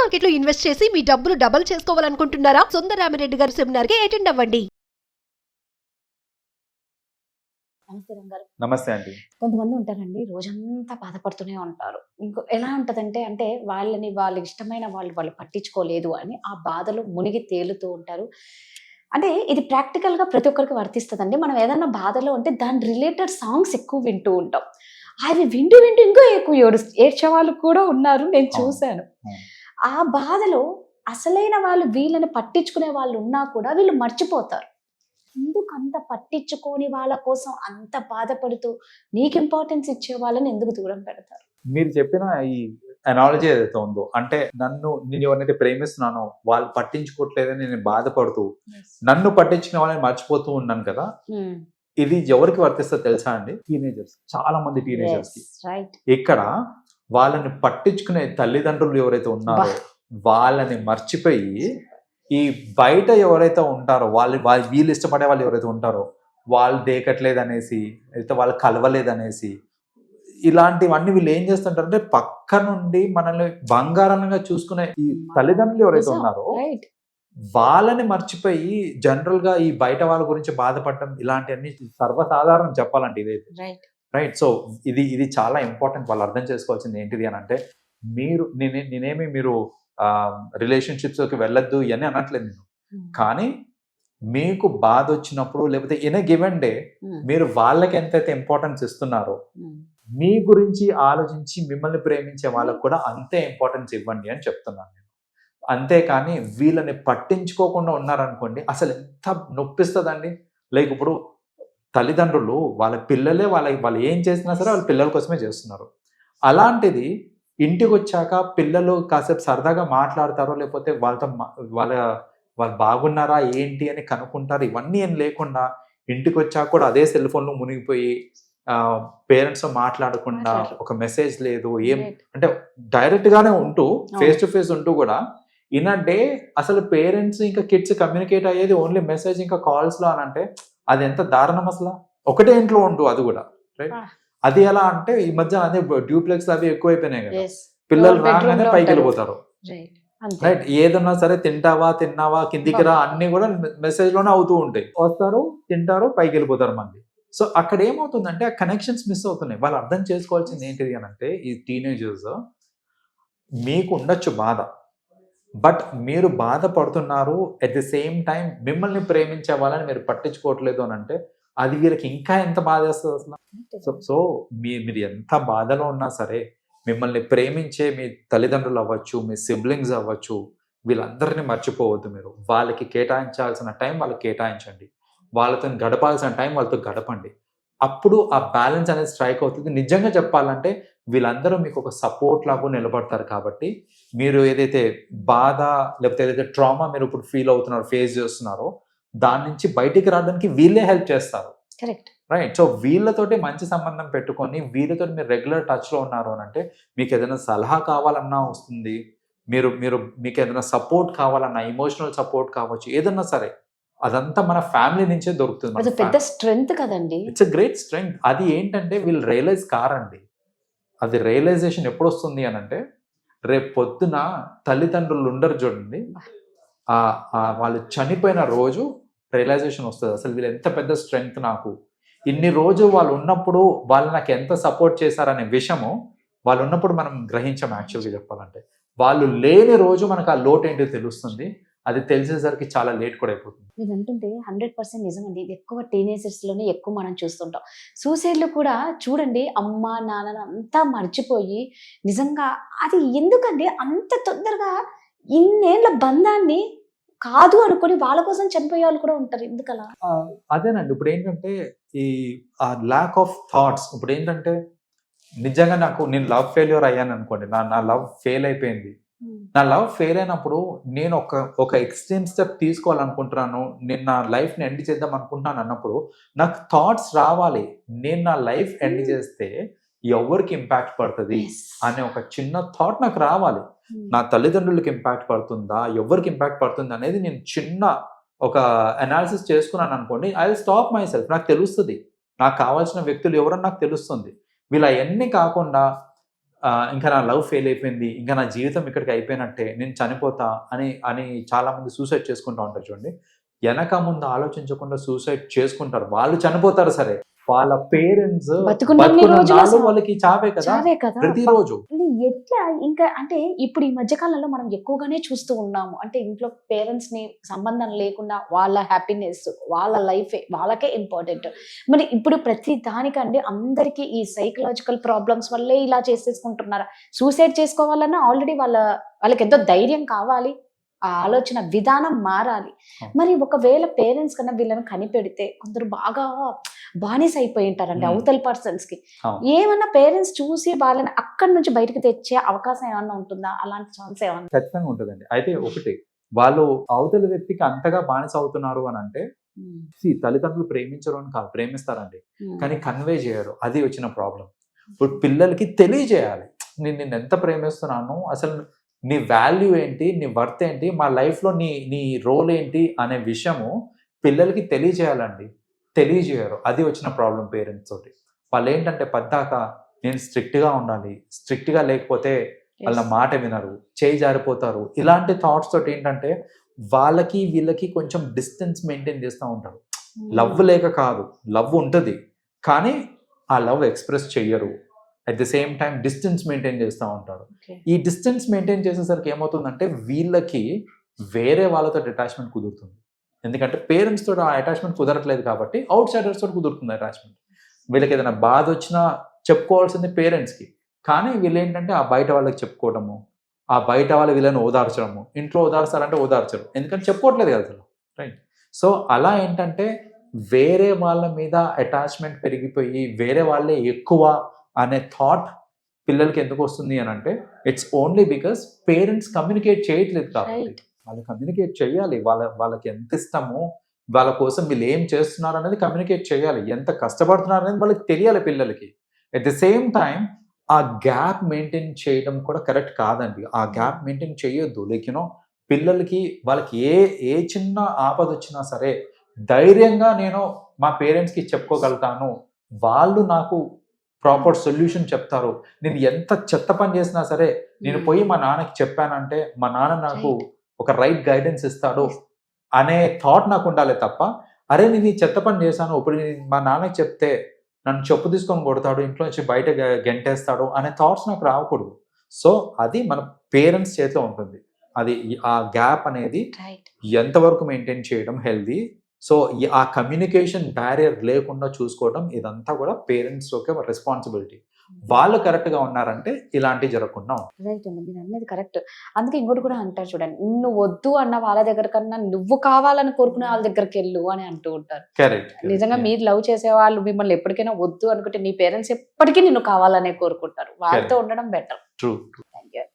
Market లో invest చేసి మీ డబ్బులు డబుల్ చేసుకోవాలనుకుంటున్నారా? సుందరరామిరెడ్డి గారి సెమినార్ కి అటెండ్ అవ్వండి. నమస్తే రంగారు. నమస్తే అండి. కొంతమంది ఉంటారండి, రోజంతా బాధపడుతూనే ఉంటారు. ఎలా ఉంటదంటే వాళ్ళకి ఇష్టమైన వాళ్ళు పట్టించుకోలేదు అని ఆ బాధలో మునిగి తేలుతూ ఉంటారు. అంటే ఇది ప్రాక్టికల్‌గా ప్రతి ఒక్కరికి వర్తిస్తదండి. మనం ఏదన్నా బాధలో ఉంటే దాని రిలేటెడ్ సాంగ్స్ ఎక్కువ వింటూ ఉంటాం. అవి వింటూ ఇంకా ఎక్కువ ఏడ్చే వాళ్ళు కూడా ఉన్నారు. నేను చూసాను. ఆ బాధలో అసలైన వాళ్ళు వీళ్ళని పట్టించుకునే వాళ్ళు ఉన్నా కూడా వీళ్ళు మర్చిపోతారు. ఎందుకు అంత పట్టించుకోని వాళ్ళ కోసం అంత బాధపడుతూ నీకు ఇంపార్టెన్స్ ఇచ్చే వాళ్ళని ఎందుకు దూరం పెడతారు? మీరు చెప్పిన ఈ అనాలజీ ఏదైతే ఉందో, అంటే నేను ఎవరినైతే ప్రేమిస్తున్నానో వాళ్ళు పట్టించుకోవట్లేదని నేను బాధపడుతూ నన్ను పట్టించుకునే వాళ్ళని మర్చిపోతూ ఉన్నాను కదా. ఇది ఎవరికి వర్తిస్తుందో తెలుసా అండి? టీనేజర్స్, చాలా మంది టీనేజర్స్ కి. ఇక్కడ వాళ్ళని పట్టించుకునే తల్లిదండ్రులు ఎవరైతే ఉన్నారో వాళ్ళని మర్చిపోయి ఈ బయట ఎవరైతే ఉంటారో వీళ్ళు ఇష్టపడే వాళ్ళు ఎవరైతే ఉంటారో వాళ్ళు దేకట్లేదు అనేసి, అయితే వాళ్ళు కలవలేదనేసి, ఇలాంటివన్నీ వీళ్ళు ఏం చేస్తుంటారంటే పక్క నుండి మనల్ని బంగారంగా చూసుకునే ఈ తల్లిదండ్రులు ఎవరైతే ఉన్నారో వాళ్ళని మర్చిపోయి జనరల్ గా ఈ బయట వాళ్ళ గురించి బాధపడటం, ఇలాంటివన్నీ సర్వసాధారణం చెప్పాలంటే ఇదైతే. రైట్. సో ఇది చాలా ఇంపార్టెంట్. వాళ్ళు అర్థం చేసుకోవాల్సింది ఏంటిది అని అంటే, నేనేమి మీరు రిలేషన్షిప్స్ లోకి వెళ్ళొద్దు అని అనట్లేదు నేను. కానీ మీకు బాధ వచ్చినప్పుడు లేకపోతే ఇన్ ఏ గివెన్ డే మీరు వాళ్ళకి ఎంతైతే ఇంపార్టెన్స్ ఇస్తున్నారో మీ గురించి ఆలోచించి మిమ్మల్ని ప్రేమించే వాళ్ళకు కూడా అంతే ఇంపార్టెన్స్ ఇవ్వండి అని చెప్తున్నాను నేను. అంతేకాని వీళ్ళని పట్టించుకోకుండా ఉన్నారనుకోండి, అసలు ఎంత నొప్పిస్తుందండి. లైక్ ఇప్పుడు తల్లిదండ్రులు వాళ్ళ పిల్లలే వాళ్ళు ఏం చేసినా సరే వాళ్ళ పిల్లల కోసమే చేస్తున్నారు. అలాంటిది ఇంటికి వచ్చాక పిల్లలు కాసేపు సరదాగా మాట్లాడతారో లేకపోతే వాళ్ళు బాగున్నారా ఏంటి అని కనుక్కుంటారు. ఇవన్నీ ఏం లేకుండా ఇంటికి వచ్చాక కూడా అదే సెల్ ఫోన్లో మునిగిపోయి పేరెంట్స్ మాట్లాడకుండా, ఒక మెసేజ్ లేదు ఏం, అంటే డైరెక్ట్ గానే ఉంటూ ఫేస్ టు ఫేస్ ఉంటూ కూడా ఇన్ అ డే అసలు పేరెంట్స్ ఇంకా కిడ్స్ కమ్యూనికేట్ అయ్యేది ఓన్లీ మెసేజ్ ఇంకా కాల్స్ లో అని అంటే అది ఎంత దారుణం అసలు. ఒకటే ఇంట్లో ఉంటూ అది కూడా. రైట్. అది ఎలా అంటే ఈ మధ్య అదే డ్యూప్లెక్స్ అవి ఎక్కువైపోయినాయి కదా. పిల్లలు రాగానే పైకి వెళ్ళిపోతారు. రైట్. ఏదన్నా సరే తిన్నావా కిందికి రా అన్ని కూడా మెసేజ్ లోనే అవుతూ ఉంటాయి. వస్తారు, తింటారు, పైకి వెళ్ళిపోతారు మళ్ళీ. సో అక్కడ ఏమవుతుందంటే ఆ కనెక్షన్స్ మిస్ అవుతున్నాయి. వాళ్ళు అర్థం చేసుకోవాల్సింది ఏంటిది అని అంటే, ఈ టీనేజర్స్ మీకు ఉండొచ్చు బాధ, బట్ మీరు బాధపడుతున్నారు ఎట్ ది సేమ్ టైం మిమ్మల్ని ప్రేమించే వాళ్ళని మీరు పట్టించుకోవట్లేదు అని అంటే అది వీళ్ళకి ఇంకా ఎంత బాధ వేస్తుంది అసలు. సో మీరు ఎంత బాధలో ఉన్నా సరే మిమ్మల్ని ప్రేమించే మీ తల్లిదండ్రులు అవ్వచ్చు, మీ సిబ్లింగ్స్ అవ్వచ్చు, వీళ్ళందరినీ మర్చిపోవద్దు. మీరు వాళ్ళకి కేటాయించాల్సిన టైం వాళ్ళకి కేటాయించండి, వాళ్ళతో గడపాల్సిన టైం వాళ్ళతో గడపండి. అప్పుడు ఆ బ్యాలెన్స్ అనేది స్ట్రైక్ అవుతుంది. నిజంగా చెప్పాలంటే వీళ్ళందరూ మీకు ఒక సపోర్ట్ లాగా నిలబడతారు. కాబట్టి మీరు ఏదైతే బాధ లేకపోతే ఏదైతే ట్రామా మీరు ఇప్పుడు ఫీల్ అవుతున్నారో, ఫేస్ చేస్తున్నారో, దాని నుంచి బయటికి రావడానికి వీళ్ళే హెల్ప్ చేస్తారు. కరెక్ట్. రైట్. సో వీళ్ళతోటి మంచి సంబంధం పెట్టుకొని వీళ్ళతో మీరు రెగ్యులర్ టచ్లో ఉన్నారు అని అంటే మీకు ఏదైనా సలహా కావాలన్నా వస్తుంది, మీకు ఏదైనా సపోర్ట్ కావాలన్నా, ఎమోషనల్ సపోర్ట్ కావచ్చు, ఏదన్నా సరే అదంతా మన ఫ్యామిలీ నుంచే దొరుకుతుంది. అది పెద్ద స్ట్రెంగ్త్ కదండి. It's a great strength. అది ఏంటంటే వీళ్ళు రియలైజ్ కారండి. అది రియలైజేషన్ ఎప్పుడు వస్తుంది అని అంటే, రేపు పొద్దున తల్లిదండ్రులు ఉండరు చూడండి, వాళ్ళు చనిపోయిన రోజు రియలైజేషన్ వస్తుంది. అసలు వీళ్ళు ఎంత పెద్ద స్ట్రెంగ్త్, నాకు ఇన్ని రోజు వాళ్ళు ఉన్నప్పుడు వాళ్ళు నాకు ఎంత సపోర్ట్ చేశారనే విషయము వాళ్ళు ఉన్నప్పుడు మనం గ్రహించాం. యాక్చువల్గా చెప్పాలంటే వాళ్ళు లేని రోజు మనకు ఆ లోటు ఏంటో తెలుస్తుంది. అది తెలిసేసరికి చాలా లేట్ కూడా అయిపోతుంది. మీరు అంటుంటే 100% నిజమండి. ఇది ఎక్కువ టీనేజర్స్ లోనే ఎక్కువ మనం చూస్తుంటాం. సూసైడ్లు కూడా చూడండి, అమ్మ నాన్నను అంతా మర్చిపోయి, నిజంగా అది ఎందుకండి అంత తొందరగా ఇన్నేళ్ల బంధాన్ని కాదు అనుకుని వాళ్ళ కోసం చనిపోయే వాళ్ళు కూడా ఉంటారు. ఎందుకలా? అదేనండి. ఇప్పుడు ఏంటంటే ఈ ల్యాక్ ఆఫ్ థాట్స్. ఇప్పుడు ఏంటంటే నిజంగా నేను లవ్ ఫెయిల్యూర్ అయ్యాను అనుకోండి, నా లవ్ ఫెయిల్ అయిపోయింది. నా లవ్ ఫెయిల్ అయినప్పుడు నేను ఒక ఎక్స్ట్రీమ్ స్టెప్ తీసుకోవాలనుకుంటున్నాను, నేను నా లైఫ్ని ఎండ్ చేద్దాం అనుకుంటున్నాను అన్నప్పుడు నాకు థాట్స్ రావాలి. నేను నా లైఫ్ ఎండ్ చేస్తే ఎవరికి ఇంపాక్ట్ పడుతుంది అనే ఒక చిన్న థాట్ నాకు రావాలి. నా తల్లిదండ్రులకి ఇంపాక్ట్ పడుతుందా, ఎవరికి ఇంపాక్ట్ పడుతుంది అనేది నేను చిన్న ఒక అనాలిసిస్ చేసుకున్నాను అనుకోండి, I will stop my self. నాకు తెలుస్తుంది నాకు కావాల్సిన వ్యక్తులు ఎవరని నాకు తెలుస్తుంది. వీళ్ళ అవన్నీ కాకుండా ఇంకా నా లవ్ ఫెయిల్ అయిపోయింది, ఇంకా నా జీవితం ఇక్కడికి అయిపోయినట్టే, నేను చనిపోతా అని చాలా మంది సూసైడ్ చేసుకుంటూ ఉంటారు చూడండి. వెనక ముందు ఆలోచించకుండా సూసైడ్ చేసుకుంటారు. వాళ్ళు చనిపోతారు సరే, వాళ్ళ పేరెంట్స్ బతుకున్నన్ని రోజులు అసలు వాళ్ళకి చావే కదా చావే కదా. ప్రతిరోజు. ఇది ఎట్లా ఇంకా అంటే ఇప్పుడు ఈ మధ్య కాలంలో మనం ఎక్కువగానే చూస్తూ ఉన్నాము. అంటే ఇంట్లో పేరెంట్స్ ని సంబంధం లేకుండా వాళ్ళ హ్యాపీనెస్, వాళ్ళ లైఫ్ వాళ్ళకే ఇంపార్టెంట్. మరి ఇప్పుడు ప్రతి దానికంటే అందరికీ ఈ సైకలాజికల్ ప్రాబ్లమ్స్ వల్లే ఇలా చేసేసుకుంటున్నారా? సూసైడ్ చేసుకోవాలన్నా ఆల్రెడీ వాళ్ళకి ఎంతో ధైర్యం కావాలి, ఆ ఆలోచన విధానం మారాలి. మరి ఒకవేళ పేరెంట్స్ కన్నా వీళ్ళని కనిపెడితే కొందరు బాగా బానిస అయిపోయి ఉంటారండి అవతల పర్సన్స్ కి. ఏమన్నా పేరెంట్స్ చూసి వాళ్ళని అక్కడి నుంచి బయటకు తెచ్చే అవకాశం ఏమన్నా ఉంటుందా? అలాంటి ఛాన్స్ ఏమన్నా? ఖచ్చితంగా ఉంటుందండి. అయితే ఒకటి, వాళ్ళు అవతల వ్యక్తికి అంతగా బానిస అవుతున్నారు అని అంటే తల్లిదండ్రులు ప్రేమించరు అని కాదు, ప్రేమిస్తారండి, కానీ కన్వే చేయరు. అది వచ్చిన ప్రాబ్లం. ఇప్పుడు పిల్లలకి తెలియజేయాలి, నేను నిన్ను ఎంత ప్రేమిస్తున్నాను, అసలు నీ వాల్యూ ఏంటి, నీ వర్త్ ఏంటి, మా లైఫ్లో నీ రోల్ ఏంటి అనే విషయము పిల్లలకి తెలియజేయాలండి. తెలియజేయరు. అది వచ్చిన ప్రాబ్లం పేరెంట్స్ తోటి. వాళ్ళు ఏంటంటే పద్దాక నేను స్ట్రిక్ట్గా ఉండాలి, స్ట్రిక్ట్గా లేకపోతే వాళ్ళ మాట వినరు, చేయి జారిపోతారు. ఇలాంటి థాట్స్ తోటి ఏంటంటే వాళ్ళకి వీళ్ళకి కొంచెం డిస్టెన్స్ మెయింటైన్ చేస్తూ ఉంటారు. లవ్ లేక కాదు, లవ్ ఉంటుంది, కానీ ఆ లవ్ ఎక్స్ప్రెస్ చెయ్యరు. At the same time distance maintain చేస్తూ ఉంటారు. ఈ డిస్టెన్స్ మెయింటైన్ చేసేసరికి ఏమవుతుందంటే వీళ్ళకి వేరే వాళ్ళతో అటాచ్మెంట్ కుదురుతుంది. ఎందుకంటే పేరెంట్స్ తోటి ఆ అటాచ్మెంట్ కుదరట్లేదు కాబట్టి అవుట్ సైడర్స్ తోటి కుదురుతుంది అటాచ్మెంట్. వీళ్ళకి ఏదైనా బాధ వచ్చినా చెప్పుకోవాల్సింది పేరెంట్స్కి, కానీ వీళ్ళు ఏంటంటే ఆ బయట వాళ్ళకి చెప్పుకోవడము, ఆ బయట వాళ్ళు వీళ్ళని ఓదార్చడము. ఇంట్లో ఓదార్చాలంటే ఓదార్చరు, ఎందుకంటే చెప్పుకోవట్లేదు కదా అసలు, రైట్? సో అలా ఏంటంటే వేరే వాళ్ళ మీద అటాచ్మెంట్ పెరిగిపోయి వేరే వాళ్ళే ఎక్కువ అనే థాట్ పిల్లలకి ఎందుకు వస్తుంది అని అంటే it's only because parents communicate చేయట్లేదు కాబట్టి. వాళ్ళు కమ్యూనికేట్ చేయాలి, వాళ్ళకి ఎంత ఇష్టమో, వాళ్ళ కోసం వీళ్ళు ఏం చేస్తున్నారు అనేది కమ్యూనికేట్ చేయాలి, ఎంత కష్టపడుతున్నారు అనేది వాళ్ళకి తెలియాలి పిల్లలకి. అట్ ది సేమ్ టైం ఆ గ్యాప్ మెయింటైన్ చేయడం కూడా కరెక్ట్ కాదండి. ఆ గ్యాప్ మెయింటైన్ చేయొద్దు. లైక్ యూనో పిల్లలకి వాళ్ళకి ఏ చిన్న ఆపద వచ్చినా సరే ధైర్యంగా నేను మా పేరెంట్స్కి చెప్పుకోగలుగుతాను, వాళ్ళు నాకు ప్రాపర్ సొల్యూషన్ చెప్తారు. నేను ఎంత చెత్త పని చేసినా సరే నేను పోయి మా నాన్నకి చెప్పానంటే మా నాన్న నాకు ఒక రైట్ గైడెన్స్ ఇస్తాడు అనే థాట్ నాకు ఉండాలి తప్ప, అరే నేను ఈ చెత్త పని చేశాను, ఇప్పుడు మా నాన్నకి చెప్తే నన్ను చెప్పు తీసుకొని కొడతాడు, ఇంట్లో నుంచి బయట గెంటేస్తాడు అనే థాట్స్ నాకు రాకూడదు. సో అది మన పేరెంట్స్ చేతిలో ఉంటుంది. అది ఆ గ్యాప్ అనేది ఎంతవరకు మెయింటైన్ చేయడం హెల్దీ. సో ఆ కమ్యూనికేషన్ బ్యారియర్ లేకుండా చూసుకోవడం ఇదంతా కూడా పేరెంట్స్ యొక్క రెస్పాన్సిబిలిటీ. వాళ్ళు కరెక్ట్ గా ఉన్నారంటే ఇలాంటివి జరగకుండా ఉంటాయి. రైట్ అండి, మీరు అనేది కరెక్ట్. అందుకే ఇంకోటి కూడా అంటారు చూడండి, నువ్వు వద్దు అన్న వాళ్ళ దగ్గర కన్నా నువ్వు కావాలని కోరుకునే వాళ్ళ దగ్గరికి వెళ్ళు అని అంటూ ఉంటారు. కరెక్ట్. నిజంగా మీరు లవ్ చేసే వాళ్ళు మిమ్మల్ని ఎప్పటికైనా వద్దు అనుకుంటే మీ పేరెంట్స్ ఎప్పటికీ నిన్ను కావాలనే కోరుకుంటారు. వాళ్ళతో ఉండడం బెటర్. ట్రూ. Thank you.